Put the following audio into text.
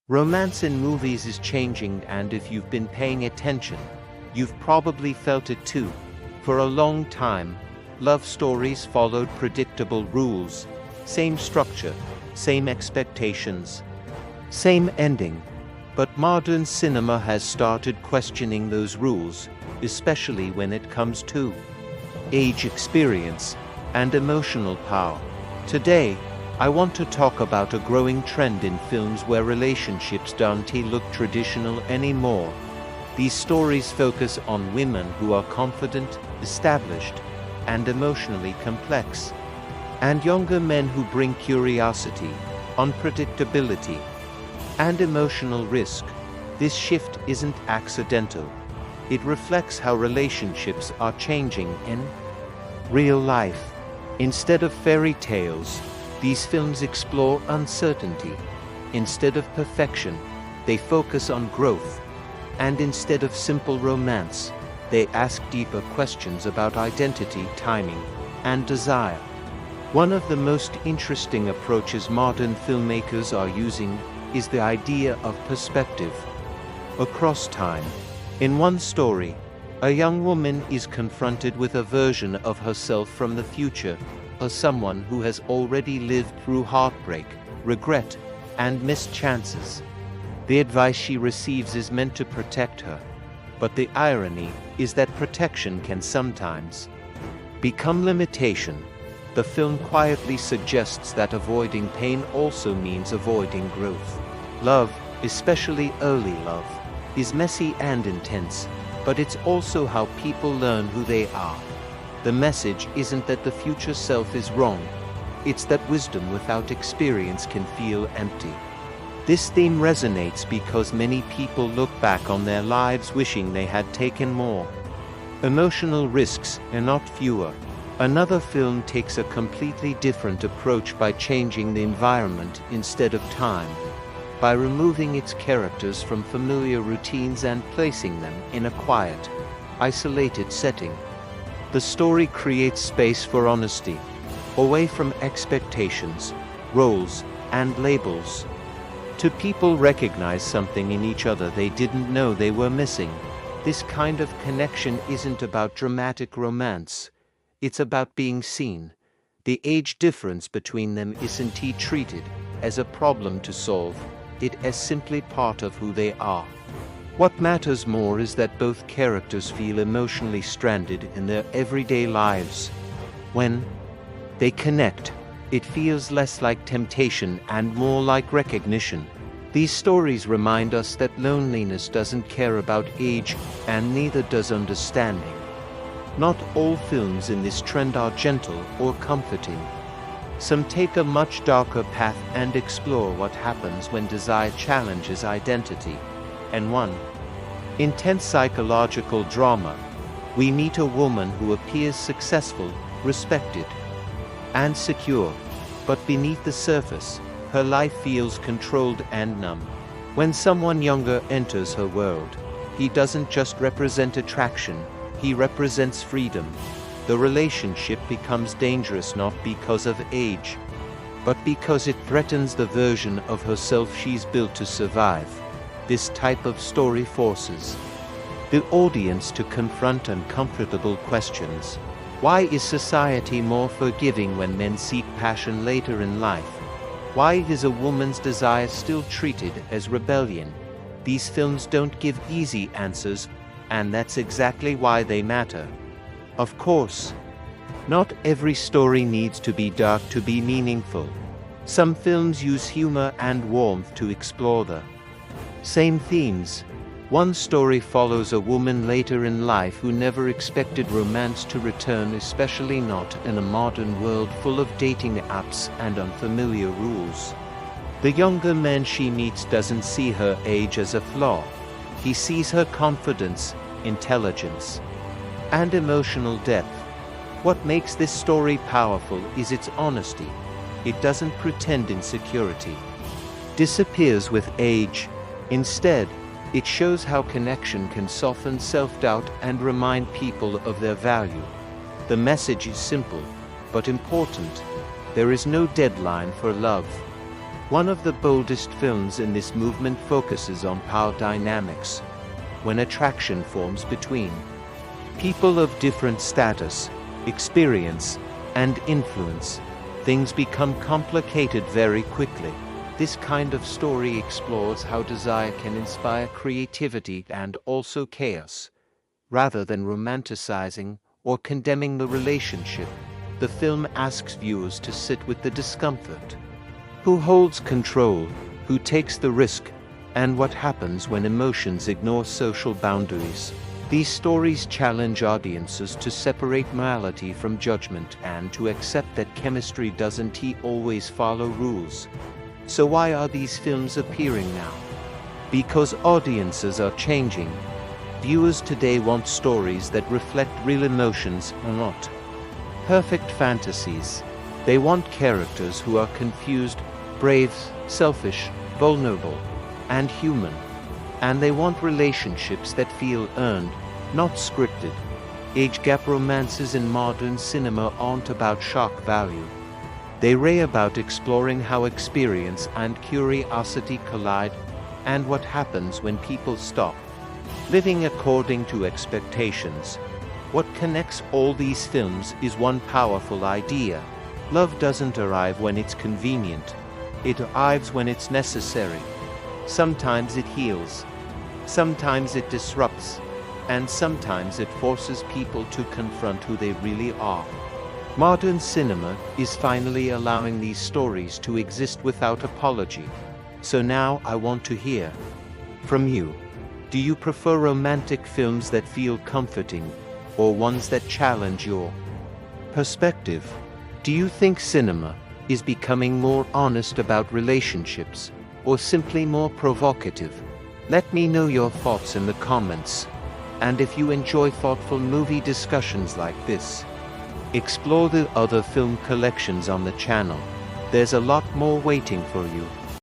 Romance in movies is changing, and if you've been paying attention, you've probably felt it too. For a long time, love stories followed predictable rules, same structure, same expectations, same ending. But modern cinema has started questioning those rules, especially when it comes to age, experience, and emotional power. Today, I want to talk about a growing trend in films where relationships don't look traditional anymore. These stories focus on women who are confident, established, and emotionally complex, and younger men who bring curiosity, unpredictability, and emotional risk. This shift isn't accidental. It reflects how relationships are changing in real life. Instead of fairy tales, these films explore uncertainty. Instead of perfection, they focus on growth. And instead of simple romance, they ask deeper questions about identity, timing, and desire. One of the most interesting approaches modern filmmakers are using is the idea of perspective. Across time, in one story, a young woman is confronted with a version of herself from the future, as someone who has already lived through heartbreak, regret, and missed chances. The advice she receives is meant to protect her, but the irony is that protection can sometimes become limitation. The film quietly suggests that avoiding pain also means avoiding growth. Love, especially early love, is messy and intense, but it's also how people learn who they are. The message isn't that the future self is wrong, it's that wisdom without experience can feel empty. This theme resonates because many people look back on their lives wishing they had taken more emotional risks and not fewer. Another film takes a completely different approach by changing the environment instead of time, by removing its characters from familiar routines and placing them in a quiet, isolated setting. The story creates space for honesty, away from expectations, roles, and labels. To people recognize something in each other they didn't know they were missing. This kind of connection isn't about dramatic romance. It's about being seen. The age difference between them isn't treated as a problem to solve, it as simply part of who they are. What matters more is that both characters feel emotionally stranded in their everyday lives. When they connect, it feels less like temptation and more like recognition. These stories remind us that loneliness doesn't care about age, and neither does understanding. Not all films in this trend are gentle or comforting. Some take a much darker path and explore what happens when desire challenges identity. And one intense psychological drama, we meet a woman who appears successful, respected, and secure, but beneath the surface, her life feels controlled and numb. When someone younger enters her world, he doesn't just represent attraction, he represents freedom. The relationship becomes dangerous not because of age, but because it threatens the version of herself she's built to survive. This type of story forces the audience to confront uncomfortable questions. Why is society more forgiving when men seek passion later in life? Why is a woman's desire still treated as rebellion? These films don't give easy answers, and that's exactly why they matter. Of course, not every story needs to be dark to be meaningful. Some films use humor and warmth to explore the same themes. One story follows a woman later in life who never expected romance to return, especially not in a modern world full of dating apps and unfamiliar rules. The younger man she meets doesn't see her age as a flaw. He sees her confidence, intelligence, and emotional depth. What makes this story powerful is its honesty. It doesn't pretend insecurity disappears with age. Instead, it shows how connection can soften self-doubt and remind people of their value. The message is simple, but important. There is no deadline for love. One of the boldest films in this movement focuses on power dynamics. When attraction forms between people of different status, experience, and influence, things become complicated very quickly. This kind of story explores how desire can inspire creativity and also chaos. Rather than romanticizing or condemning the relationship, the film asks viewers to sit with the discomfort. Who holds control? Who takes the risk? And what happens when emotions ignore social boundaries? These stories challenge audiences to separate morality from judgment and to accept that chemistry doesn't always follow rules. So why are these films appearing now? Because audiences are changing. Viewers today want stories that reflect real emotions, not perfect fantasies. They want characters who are confused, brave, selfish, vulnerable, and human. And they want relationships that feel earned, not scripted. Age gap romances in modern cinema aren't about shock value. They're about exploring how experience and curiosity collide, and what happens when people stop living according to expectations. What connects all these films is one powerful idea. Love doesn't arrive when it's convenient. It arrives when it's necessary. Sometimes it heals. Sometimes it disrupts. And sometimes it forces people to confront who they really are. Modern cinema is finally allowing these stories to exist without apology. So now I want to hear from you. Do you prefer romantic films that feel comforting, or ones that challenge your perspective? Do you think cinema is becoming more honest about relationships, or simply more provocative? Let me know your thoughts in the comments. And if you enjoy thoughtful movie discussions like this, explore the other film collections on the channel. There's a lot more waiting for you.